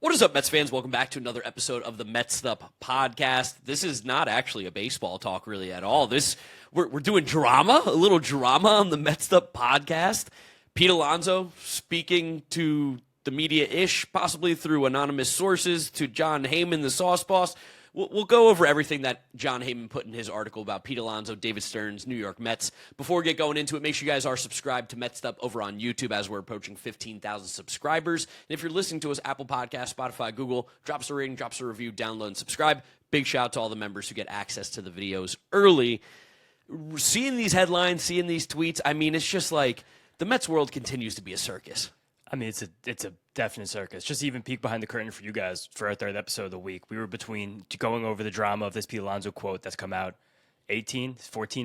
What is up, Mets fans? Welcome back to another episode of the Mets'd podcast. This is not actually a baseball talk really at all. We're doing drama, a little drama on the Mets'd podcast. Pete Alonso speaking to the media-ish, possibly through anonymous sources, to Jon Heyman, the sauce boss. We'll go over everything that Jon Heyman put in his article about Pete Alonso, David Stearns, New York Mets. Before we get going into it, make sure you guys are subscribed to Mets'd Up over on YouTube as we're approaching 15,000 subscribers. And if you're listening to us, Apple Podcasts, Spotify, Google, drop us a rating, drop us a review, download, and subscribe. Big shout out to all the members who get access to the videos early. Seeing these headlines, seeing these tweets, I mean, it's just like the Mets world continues to be a circus. I mean, it's a definite circus. Just even peek behind the curtain for you guys for our third episode of the week. We were between going over the drama of this Pete Alonso quote that's come out 14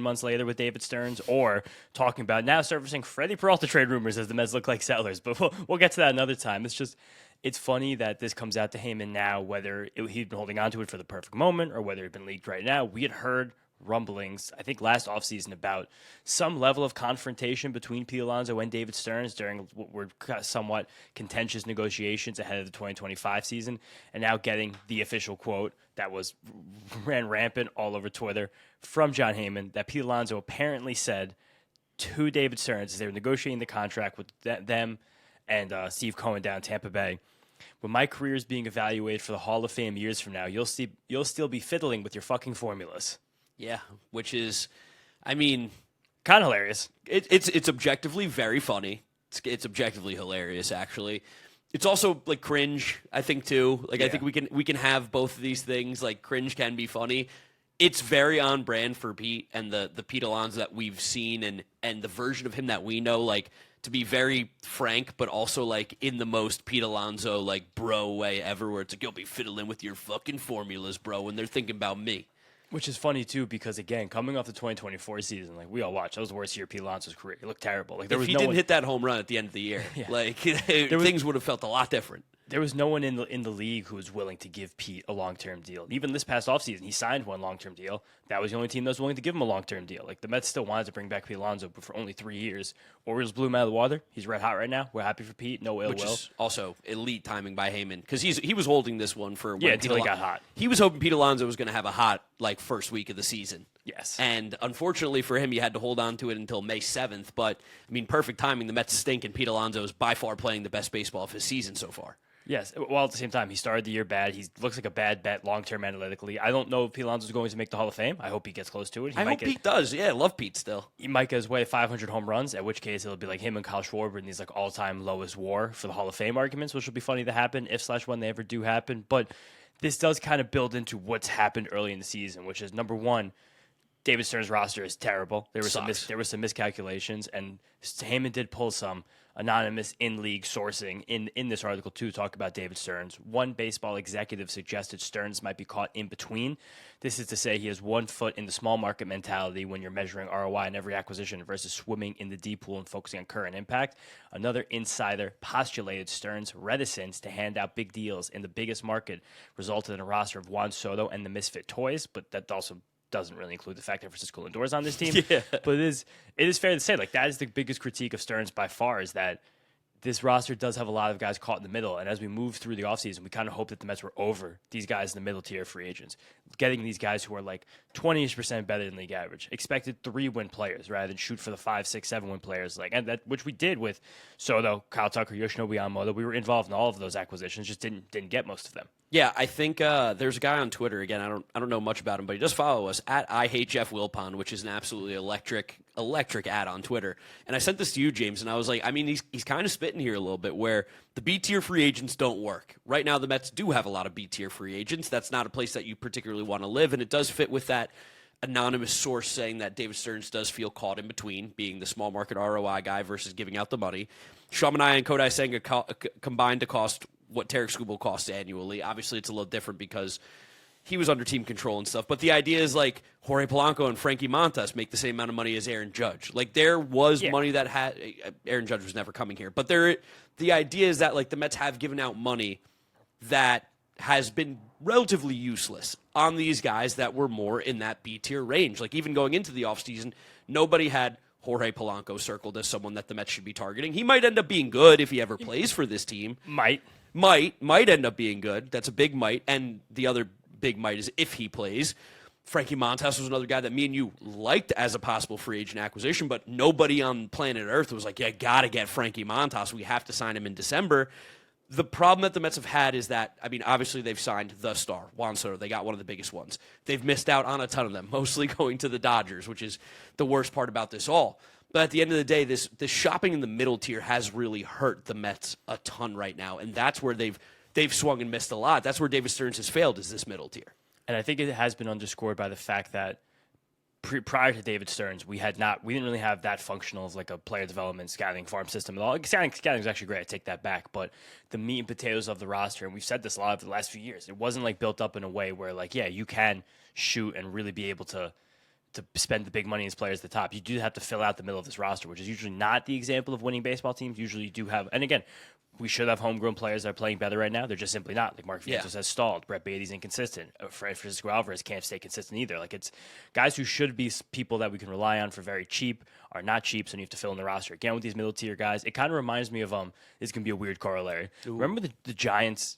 months later with David Stearns, or talking about now surfacing Freddie Peralta trade rumors as the Mets look like sellers. But we'll get to that another time. It's funny that this comes out to Heyman now, whether he'd been holding on to it for the perfect moment or whether it had been leaked right now. We had heard rumblings, I think last offseason, about some level of confrontation between Pete Alonso and David Stearns during what were somewhat contentious negotiations ahead of the 2025 season, and now getting the official quote that ran rampant all over Twitter from Jon Heyman that Pete Alonso apparently said to David Stearns as they were negotiating the contract with them and Steve Cohen down in Tampa Bay. When my career is being evaluated for the Hall of Fame years from now, you'll still be fiddling with your fucking formulas. Yeah, which is, I mean, kind of hilarious. It's objectively very funny. It's objectively hilarious, actually. It's also like cringe, I think, too. Like, yeah. I think we can have both of these things. Like, cringe can be funny. It's very on brand for Pete and the Pete Alonso that we've seen and the version of him that we know. Like, to be very frank, but also like in the most Pete Alonso like bro way ever, where it's like, you'll be fiddling with your fucking formulas, bro, when they're thinking about me. Which is funny, too, because, again, coming off the 2024 season, like, we all watched, that was the worst year of Pete Alonso's career. He looked terrible. Like, if he didn't hit that home run at the end of the year, yeah. Like, things would have felt a lot different. There was no one in the league who was willing to give Pete a long-term deal. Even this past offseason, he signed one long-term deal. That was the only team that was willing to give him a long-term deal. Like, the Mets still wanted to bring back Pete Alonso, but for only 3 years. Orioles blew him out of the water. He's red hot right now. We're happy for Pete. No ill will. Which is also elite timing by Heyman, because he was holding this one for when until he got hot. He was hoping Pete Alonso was going to have a hot like first week of the season. Yes. And unfortunately for him, he had to hold on to it until May 7th. But, I mean, perfect timing. The Mets stink, and Pete Alonso is by far playing the best baseball of his season so far. Yes. Well, at the same time, he started the year bad. He looks like a bad bet long-term analytically. I don't know if Pete Alonso is going to make the Hall of Fame. I hope he gets close to it. I hope Pete does. Yeah, I love Pete still. He might get his way 500 home runs, at which case it'll be like him and Kyle Schwarber in these like all-time lowest WAR for the Hall of Fame arguments, which will be funny to happen if/when they ever do happen. But this does kind of build into what's happened early in the season, which is, number one, David Stearns' roster is terrible. There were some miscalculations, and Heyman did pull some anonymous in-league sourcing in this article to talk about David Stearns. One baseball executive suggested Stearns might be caught in between. This is to say he has 1 foot in the small market mentality when you're measuring ROI in every acquisition versus swimming in the deep pool and focusing on current impact. Another insider postulated Stearns' reticence to hand out big deals in the biggest market resulted in a roster of Juan Soto and the Misfit Toys, but that also doesn't really include the fact that Francisco Lindor's on this team. Yeah. But it is fair to say, like, that is the biggest critique of Stearns by far, is that this roster does have a lot of guys caught in the middle. And as we move through the offseason, we kind of hope that the Mets were over these guys in the middle tier free agents, getting these guys who are like 20% better than league average, expected 3-win players rather than shoot for the 5, 6, 7-win players, like, and that, which we did with Soto, Kyle Tucker, Yoshinobu Yamamoto. We were involved in all of those acquisitions, just didn't get most of them. Yeah, I think there's a guy on Twitter, again, I don't know much about him, but he does follow us, at I Hate Jeff Wilpon, which is an absolutely electric ad on Twitter. And I sent this to you, James, and I was like, I mean, he's kind of spitting here a little bit, where the B-tier free agents don't work. Right now, the Mets do have a lot of B-tier free agents. That's not a place that you particularly want to live, and it does fit with that anonymous source saying that David Stearns does feel caught in between, being the small market ROI guy versus giving out the money. Shamanai and Kodai Senga combined to cost what Tarek Skubal costs annually. Obviously, it's a little different because he was under team control and stuff. But the idea is like Jorge Polanco and Frankie Montas make the same amount of money as Aaron Judge. Like, there was money that had Aaron Judge was never coming here. But the idea is that like the Mets have given out money that has been relatively useless on these guys that were more in that B-tier range. Like, even going into the offseason, nobody had Jorge Polanco circled as someone that the Mets should be targeting. He might end up being good if he ever plays for this team. Might. might end up being good. That's a big might. And the other big might is if he plays. Frankie Montas was another guy that me and you liked as a possible free agent acquisition, but nobody on planet Earth was like, yeah, got to get Frankie Montas. We have to sign him in December. The problem that the Mets have had is that, I mean, obviously they've signed the star, Juan Soto. They got one of the biggest ones. They've missed out on a ton of them, mostly going to the Dodgers, which is the worst part about this all. But at the end of the day, this shopping in the middle tier has really hurt the Mets a ton right now, and that's where they've swung and missed a lot. That's where David Stearns has failed, is this middle tier. And I think it has been underscored by the fact that prior to David Stearns, we didn't really have that functional of like a player development scouting farm system at all. Scouting is actually great. I take that back. But the meat and potatoes of the roster, and we've said this a lot over the last few years, it wasn't like built up in a way where like, yeah, you can shoot and really be able to spend the big money as players at the top. You do have to fill out the middle of this roster, which is usually not the example of winning baseball teams. Usually you do have, and again, we should have homegrown players that are playing better right now. They're just simply not. Like Mark Vientos has stalled. Brett Beatty's inconsistent. Francisco Alvarez can't stay consistent either. Like it's guys who should be people that we can rely on for very cheap are not cheap, so you have to fill in the roster. Again, with these middle tier guys, it kind of reminds me of this can be a weird corollary. Ooh. Remember the Giants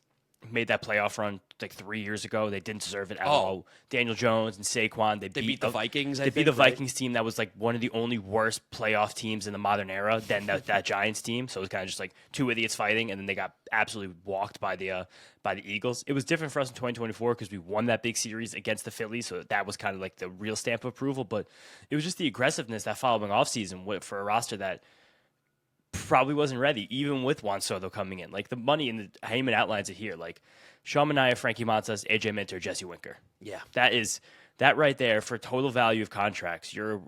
made that playoff run like 3 years ago. They didn't deserve it at all. Daniel Jones and Saquon. They beat the Vikings. They beat the Vikings team that was like one of the only worst playoff teams in the modern era than that Giants team. So it was kind of just like two idiots fighting, and then they got absolutely walked by the Eagles. It was different for us in 2024 because we won that big series against the Phillies, so that was kind of like the real stamp of approval. But it was just the aggressiveness that following offseason for a roster that probably wasn't ready, even with Juan Soto coming in. Like the money and the Heyman outlines it here. Like Sean Manaea, Frankie Montas, AJ Minter, Jesse Winker. Yeah, that right there for total value of contracts. You're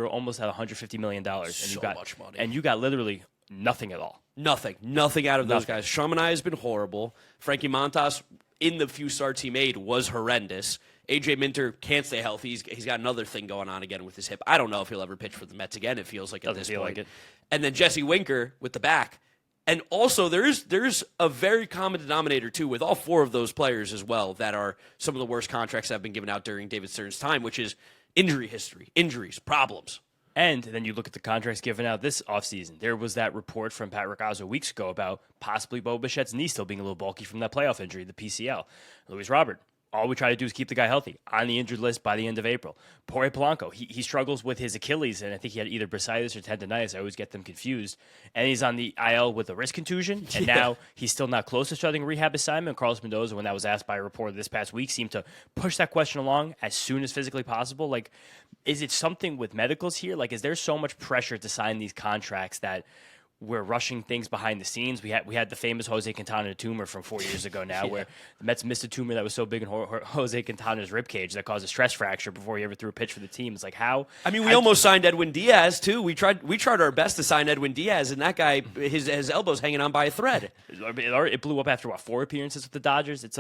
almost at $150 million, and so you got much money, and you got literally nothing at all. Nothing out of those guys. Sean Manaea has been horrible. Frankie Montas, in the few starts he made, was horrendous. AJ Minter can't stay healthy. He's got another thing going on again with his hip. I don't know if he'll ever pitch for the Mets again. It feels like at this point. And then Jesse Winker with the back. And also there's a very common denominator too with all four of those players as well that are some of the worst contracts that have been given out during David Stearns' time, which is injury history, injuries, problems. And then you look at the contracts given out this offseason. There was that report from Pat Ricazzo weeks ago about possibly Bo Bichette's knee still being a little bulky from that playoff injury, the PCL. Luis Robert. All we try to do is keep the guy healthy on the injured list by the end of April. Jorge Polanco, he struggles with his Achilles, and I think he had either bursitis or tendonitis. I always get them confused. And he's on the IL with a wrist contusion, and now he's still not close to starting a rehab assignment. Carlos Mendoza, when that was asked by a reporter this past week, seemed to push that question along as soon as physically possible. Like, is it something with medicals here? Like, is there so much pressure to sign these contracts that we're rushing things behind the scenes? We had the famous Jose Quintana tumor from 4 years ago now, where the Mets missed a tumor that was so big in Jose Quintana's ribcage that caused a stress fracture before he ever threw a pitch for the team. It's like how? I mean, we almost signed Edwin Diaz too. We tried our best to sign Edwin Diaz, and that guy, his elbow's hanging on by a thread. It blew up after 4 appearances with the Dodgers. It's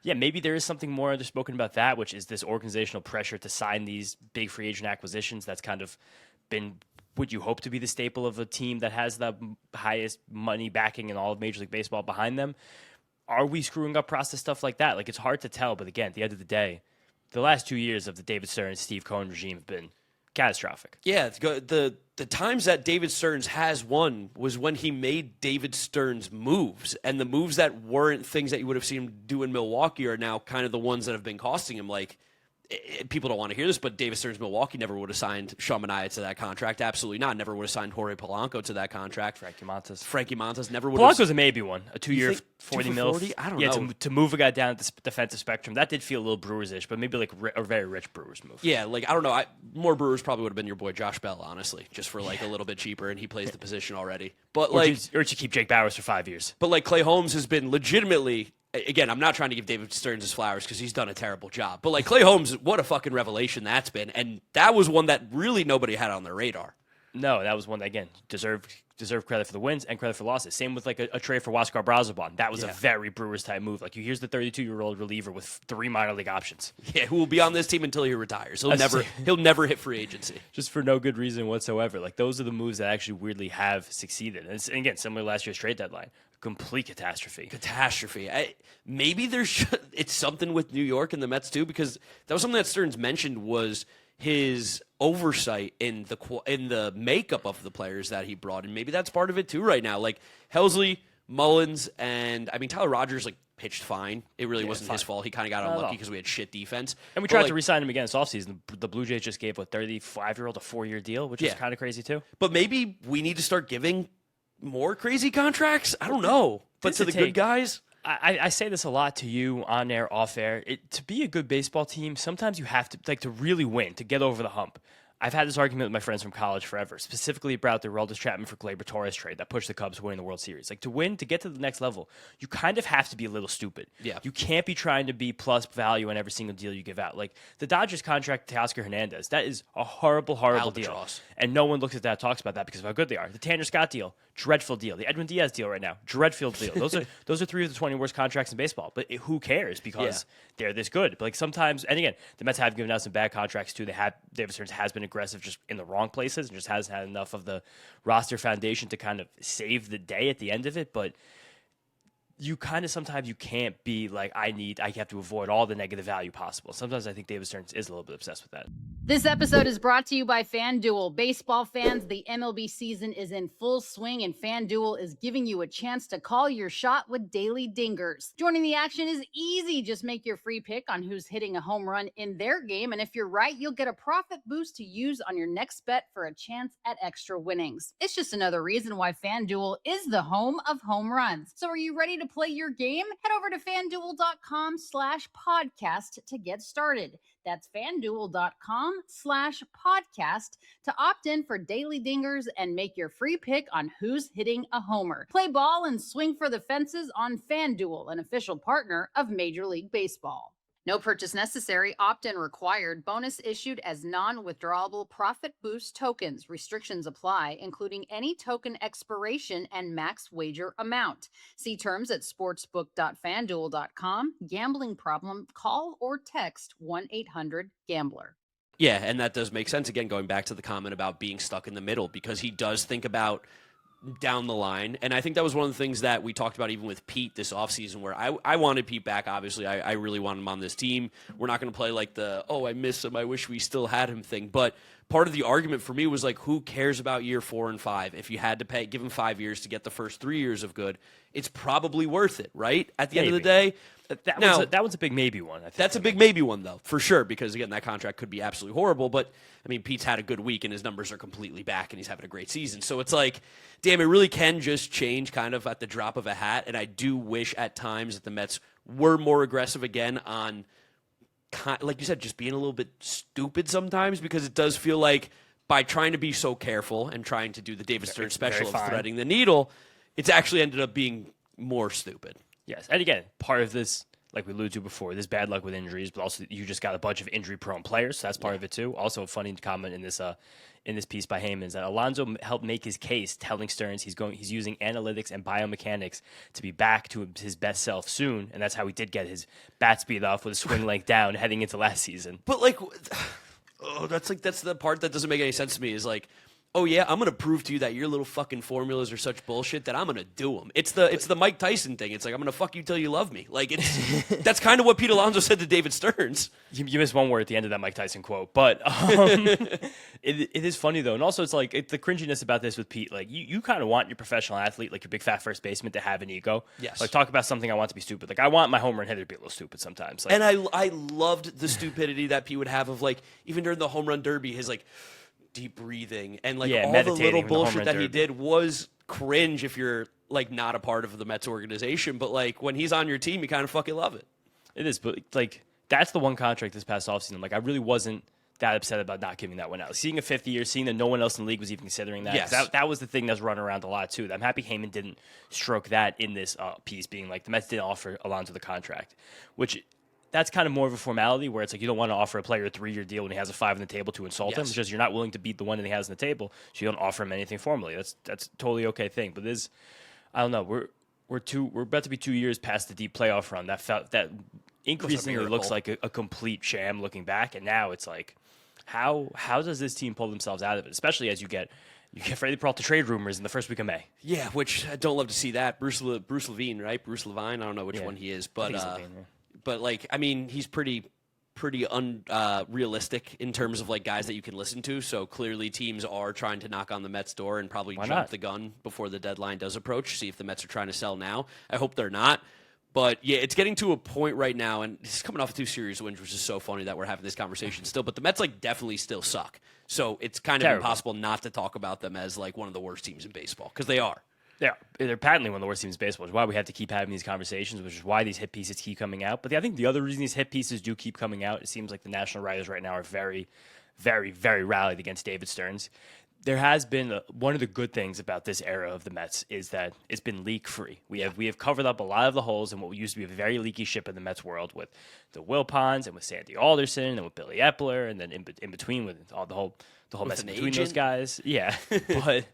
maybe there is something more underspoken about that, which is this organizational pressure to sign these big free agent acquisitions. That's kind of been. Would you hope to be the staple of a team that has the highest money backing in all of Major League Baseball behind them? Are we screwing up process stuff like that? Like, it's hard to tell, but again, at the end of the day, the last 2 years of the David Stearns, Steve Cohen regime have been catastrophic. Yeah, the times that David Stearns has won was when he made David Stearns moves, and the moves that weren't things that you would have seen him do in Milwaukee are now kind of the ones that have been costing him, like, people don't want to hear this, but David Stearns Milwaukee never would have signed Sean Manaea to that contract. Absolutely not. Never would have signed Jorge Polanco to that contract. Frankie Montas never would have. Polanco's a maybe one. A 2 year, 40 mil. I don't know. To move a guy down at the defensive spectrum, that did feel a little Brewers-ish, but maybe like a very rich Brewers move. Yeah, like, I don't know. More Brewers probably would have been your boy Josh Bell, honestly, just for like a little bit cheaper, and he plays the position already. But or to keep Jake Bauers for 5 years. But like Clay Holmes has been legitimately. Again, I'm not trying to give David Stearns his flowers because he's done a terrible job. But like Clay Holmes, what a fucking revelation that's been. And that was one that really nobody had on their radar. No, that was one that, again, deserved credit for the wins and credit for losses. Same with like a trade for Huascar Brazoban. That was a very Brewers-type move. Like, here's the 32-year-old reliever with 3 minor league options. Yeah, who will be on this team until he retires. He'll never hit free agency. Just for no good reason whatsoever. Like, those are the moves that actually weirdly have succeeded. And again, similar to last year's trade deadline. Complete catastrophe. Maybe it's something with New York and the Mets too, because that was something that Stearns mentioned was his oversight in the makeup of the players that he brought in. Maybe that's part of it too right now. Like Helsley Mullins and Tyler Rogers pitched fine. It really wasn't his fine. fault. He kind of got unlucky because we had shit defense. And we tried to re-sign him again this offseason. The Blue Jays just gave a 35-year-old a 4-year deal, which is kind of crazy too. But maybe we need to start giving more crazy contracts. I don't know. But to the good guys. I say this a lot to you on air, off air. To be a good baseball team, sometimes you have to really win, to get over the hump. I've had this argument with my friends from college forever, specifically about the Aroldis Chapman for Gleyber Torres trade that pushed the Cubs winning the World Series. To win, to get to the next level, you kind of have to be a little stupid. Yeah. You can't be trying to be plus value on every single deal you give out. The Dodgers contract to Oscar Hernandez, that is a horrible deal. And no one looks at that, talks about that because of how good they are. The Tanner Scott deal, dreadful deal. The Edwin Diaz deal right now, dreadful deal. Those are 3 of the 20 worst contracts in baseball. But who cares because they're this good? But sometimes, and again, the Mets have given out some bad contracts too. David Stearns has been aggressive just in the wrong places and just hasn't had enough of the roster foundation to kind of save the day at the end of it. But sometimes you can't be I have to avoid all the negative value possible. Sometimes I think David Stearns is a little bit obsessed with that. This episode is brought to you by FanDuel. Baseball fans, the MLB season is in full swing, and FanDuel is giving you a chance to call your shot with daily dingers. Joining the action is easy. Just make your free pick on who's hitting a home run in their game, and if you're right, you'll get a profit boost to use on your next bet for a chance at extra winnings. It's just another reason why FanDuel is the home of home runs. So are you ready to play your game? Head over to FanDuel.com/podcast to get started. That's FanDuel.com/podcast to opt in for daily dingers and make your free pick on who's hitting a homer. Play ball and swing for the fences on FanDuel, an official partner of Major League Baseball. No purchase necessary. Opt-in required. Bonus issued as non-withdrawable profit boost tokens. Restrictions apply, including any token expiration and max wager amount. See terms at sportsbook.fanduel.com. Gambling problem? Call or text 1-800-GAMBLER. Yeah, and that does make sense. Again, going back to the comment about being stuck in the middle, because he does think about down the line. And I think that was one of the things that we talked about even with Pete this offseason, where I wanted Pete back, obviously. I really want him on this team. We're not going to play I miss him, I wish we still had him thing. But part of the argument for me was who cares about year 4 and 5? If you had to give him 5 years to get the first 3 years of good, it's probably worth it, right? At the end of the day. That one's a big maybe one. I think. That's a big maybe one, though, for sure, because, again, that contract could be absolutely horrible. But, Pete's had a good week, and his numbers are completely back, and he's having a great season. So it's damn, it really can just change kind of at the drop of a hat. And I do wish at times that the Mets were more aggressive again on, like you said, just being a little bit stupid sometimes, because it does feel like by trying to be so careful and trying to do the David Stearns special of threading the needle, it's actually ended up being more stupid. Yes, and again, part of this, like we alluded to before, there's bad luck with injuries, but also you just got a bunch of injury-prone players, so that's part of it too. Also, a funny comment in this piece by Heyman is that Alonso helped make his case, telling Stearns he's using analytics and biomechanics to be back to his best self soon, and that's how he did get his bat speed off with a swing length down heading into last season. But that's the part that doesn't make any sense to me. Is oh yeah, I'm gonna prove to you that your little fucking formulas are such bullshit that I'm gonna do them. It's the Mike Tyson thing. It's I'm gonna fuck you till you love me. That's kind of what Pete Alonso said to David Stearns. You missed one word at the end of that Mike Tyson quote, but it is funny though, and also it's the cringiness about this with Pete. You kind of want your professional athlete, your big fat first baseman, to have an ego. Yes. Talk about something I want to be stupid. I want my home run hitter to be a little stupid sometimes. And I loved the stupidity that Pete would have of even during the home run derby, his deep breathing and all the little bullshit that he did was cringe if you're not a part of the Mets organization, but when he's on your team, you kind of fucking love it. It is, but that's the one contract this past offseason. I really wasn't that upset about not giving that one out. Seeing a 5th year, seeing that no one else in the league was even considering that. Yes. That was the thing that's running around a lot too. I'm happy Heyman didn't stroke that in this piece, being the Mets didn't offer Alonso the contract, which that's kind of more of a formality where it's you don't want to offer a player a 3-year deal when he has a 5 on the table to insult him. It's just you're not willing to beat the one that he has on the table, so you don't offer him anything formally. That's a totally okay thing. But I don't know. We're about to be 2 years past the deep playoff run. That increasingly looks like a complete sham looking back, and now it's how does this team pull themselves out of it? Especially as you get Freddie Peralta trade rumors in the first week of May. Yeah, which I don't love to see that. Bruce Levine, right? Bruce Levine. I don't know which one he is, but. But he's pretty pretty unrealistic in terms of like guys that you can listen to. So clearly teams are trying to knock on the Mets door and probably jump the gun before the deadline does approach, see if the Mets are trying to sell now. I hope they're not. But yeah, it's getting to a point right now, and this is coming off of 2 series wins, which is so funny that we're having this conversation still. But the Mets like definitely still suck. So it's kind of impossible not to talk about them as like one of the worst teams in baseball, because they are. They're patently one of the worst teams in baseball, which is why we have to keep having these conversations, which is why these hit pieces keep coming out. But I think the other reason these hit pieces do keep coming out, it seems like the national writers right now are very, very, very rallied against David Stearns. There has been one of the good things about this era of the Mets is that it's been leak-free. We have covered up a lot of the holes in what used to be a very leaky ship in the Mets world with the Wilpons and with Sandy Alderson and with Billy Epler, and then in between with all the whole mess in between those guys. Yeah, but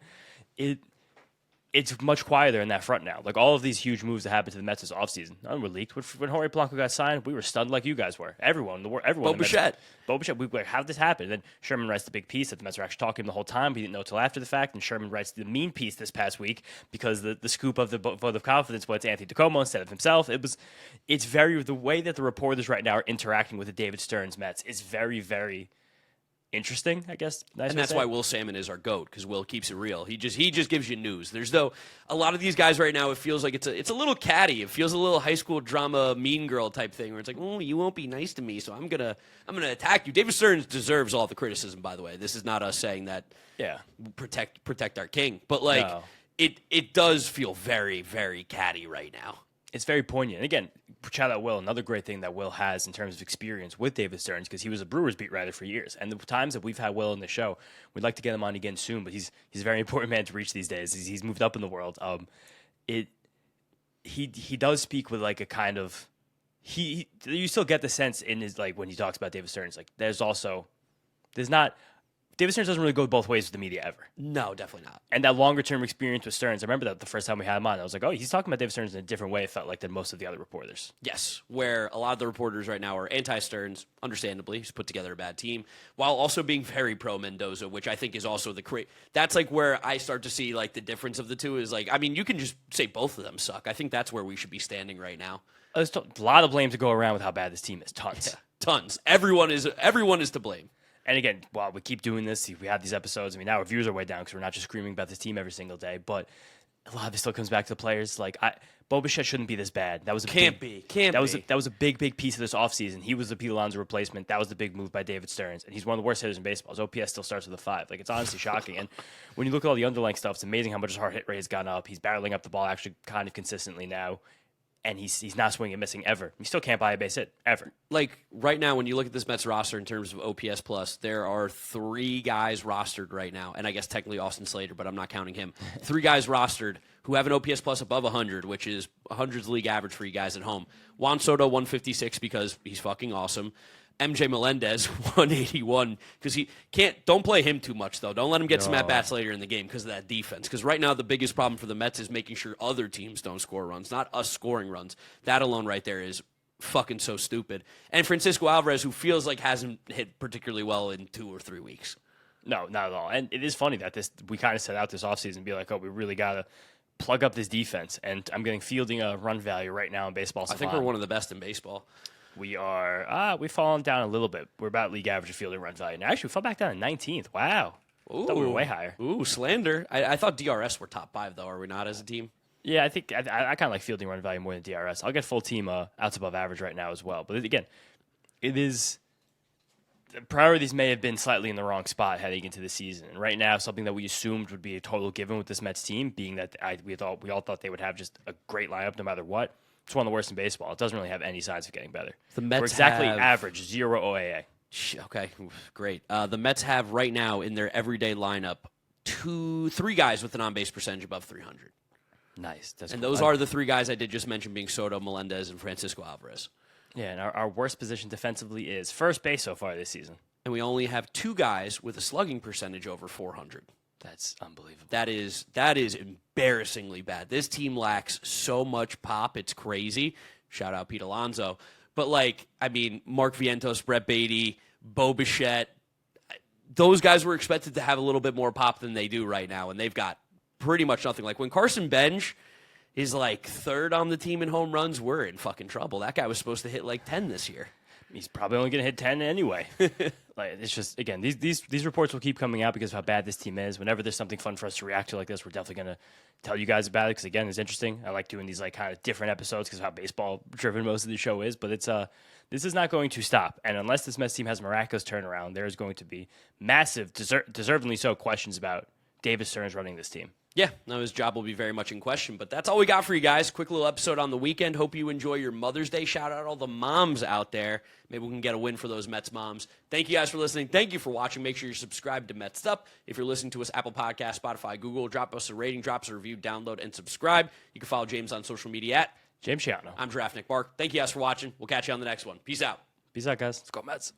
it's much quieter in that front now. Like all of these huge moves that happened to the Mets this offseason, none were leaked. When Jorge Polanco got signed, we were stunned like you guys were. Everyone. Bo Bichette. We were like, how did this happen? And then Sherman writes the big piece that the Mets were actually talking the whole time. He didn't know until after the fact. And Sherman writes the mean piece this past week because the scoop of the vote of confidence was Anthony DeComo instead of himself. It's very, the way that the reporters right now are interacting with the David Stearns Mets is very, very interesting, I guess. And that's why Will Salmon is our GOAT, because Will keeps it real. He just gives you news. There's a lot of these guys right now, it feels like it's a little catty. It feels a little high school drama mean girl type thing where it's like, oh, you won't be nice to me, so I'm gonna attack you. David Stearns deserves all the criticism, by the way. This is not us saying that protect our king. But like it does feel very, very catty right now. It's very poignant. And again, shout out Will. Another great thing that Will has in terms of experience with David Stearns, because he was a Brewers beat writer for years. And the times that we've had Will on the show, we'd like to get him on again soon, but he's a very important man to reach these days. He's moved up in the world. He does speak with like a kind of you still get the sense in his, like, when he talks about David Stearns, like David Stearns doesn't really go both ways with the media ever. No, definitely not. And that longer-term experience with Stearns, I remember that the first time we had him on, I was like, oh, he's talking about David Stearns in a different way, it felt like, than most of the other reporters. Yes, where a lot of the reporters right now are anti-Stearns, understandably. He's put together a bad team, while also being very pro-Mendoza, which I think is also that's like where I start to see like the difference of the two is like, I mean, you can just say both of them suck. I think that's where we should be standing right now. There's a lot of blame to go around with how bad this team is. Tons. Yeah, tons. Everyone is to blame. And again, while we keep doing this, we have these episodes. I mean, now our views are way down because we're not just screaming about this team every single day. But a lot of it still comes back to the players. Like, Bo Bichette shouldn't be this bad. That was that was a big piece of this offseason. He was the Pete Alonso replacement. That was the big move by David Stearns. And he's one of the worst hitters in baseball. His OPS still starts with a 5. Like, it's honestly shocking. And when you look at all the underlying stuff, it's amazing how much his hard hit rate has gone up. He's barreling up the ball actually kind of consistently now. And he's not swinging and missing ever. He still can't buy a base hit, ever. Like, right now, when you look at this Mets roster in terms of OPS plus, there are 3 guys rostered right now, and I guess technically Austin Slater, but I'm not counting him. 3 guys rostered who have an OPS plus above 100, which is 100's league average for you guys at home. Juan Soto, 156, because he's fucking awesome. MJ Melendez, 181, because don't play him too much, though. Don't let him get some at-bats later in the game because of that defense. Because right now, the biggest problem for the Mets is making sure other teams don't score runs, not us scoring runs. That alone right there is fucking so stupid. And Francisco Alvarez, who feels like hasn't hit particularly well in 2 or 3 weeks. No, not at all. And it is funny that we kind of set out this offseason and be like, oh, we really got to plug up this defense. And I'm getting fielding a run value right now in baseball. I think we're one of the best in baseball. We are, we've fallen down a little bit. We're about league average of fielding run value. Now, actually, we fell back down to 19th. Wow. I thought we were way higher. Ooh, slander. I thought DRS were top 5, though. Are we not as a team? Yeah, I think I kind of like fielding run value more than DRS. I'll get full team outs above average right now as well. But again, it is, the priorities may have been slightly in the wrong spot heading into the season. And right now, something that we assumed would be a total given with this Mets team, being that we all thought they would have just a great lineup no matter what. It's one of the worst in baseball. It doesn't really have any signs of getting better. The Mets We're exactly average, 0 OAA. Okay, great. The Mets have right now in their everyday lineup 3 guys with an on-base percentage above 300. Nice. And those are the 3 guys I did just mention, being Soto, Melendez, and Francisco Alvarez. Yeah, and our worst position defensively is first base so far this season. And we only have 2 guys with a slugging percentage over 400. That's unbelievable. That is embarrassingly bad. This team lacks so much pop. It's crazy. Shout out Pete Alonso. But, like, I mean, Mark Vientos, Brett Beatty, Bo Bichette, those guys were expected to have a little bit more pop than they do right now, and they've got pretty much nothing. Like, when Carson Bench is, like, 3rd on the team in home runs, we're in fucking trouble. That guy was supposed to hit, like, 10 this year. he's probably only going to hit 10 anyway. Like, it's just, again, these reports will keep coming out because of how bad this team is. Whenever there's something fun for us to react to like this, we're definitely going to tell you guys about it because, again, it's interesting. I like doing these like kind of different episodes because of how baseball-driven most of the show is. But it's this is not going to stop. And unless this Mets team has a miraculous turnaround, there is going to be massive, deservedly so, questions about David Stearns running this team. Yeah, no, his job will be very much in question, but that's all we got for you guys. Quick little episode on the weekend. Hope you enjoy your Mother's Day. Shout out all the moms out there. Maybe we can get a win for those Mets moms. Thank you guys for listening. Thank you for watching. Make sure you're subscribed to Mets'd. If you're listening to us, Apple Podcasts, Spotify, Google, drop us a rating, drop us a review, download, and subscribe. You can follow James on social media at James Shiano. I'm Draft Nick Bark. Thank you guys for watching. We'll catch you on the next one. Peace out. Peace out, guys. Let's go Mets.